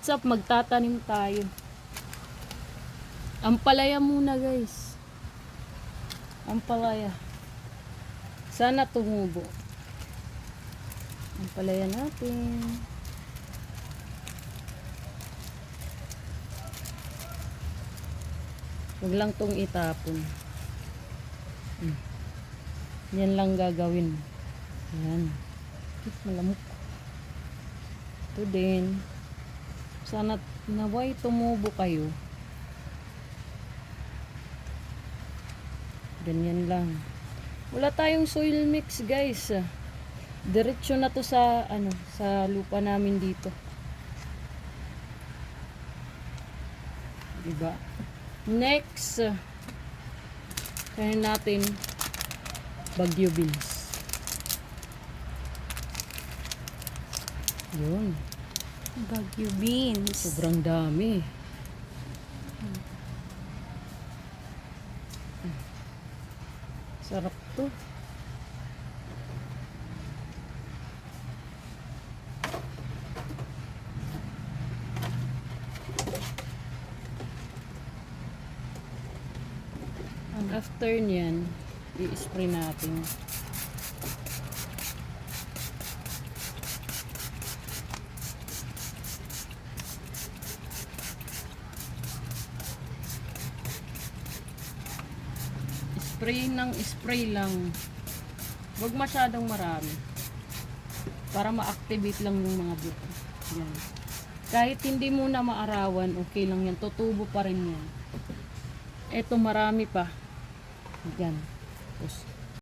What's up? Magtatanim tayo. Ampalaya muna guys. Ampalaya. Sana tumubo. Ampalaya natin. Huwag lang tong itapon. Yan lang gagawin. Yan. Malamok. Ito din. Sana naway tumubo kayo. Ganyan lang. Wala tayong soil mix guys. Diretso na to sa sa lupa namin dito. Diba? Next, kaya natin Bagyo beans. Yun. Bagyo beans. Sobrang dami. Sarap to. After nyan, i-spray natin. Spray lang. Huwag masyadong marami. Para ma-activate lang yung mga buto. Yan. Kahit hindi mo na maarawan, okay lang yan. Tutubo pa rin yan. Eto marami pa. Yan. Tapos,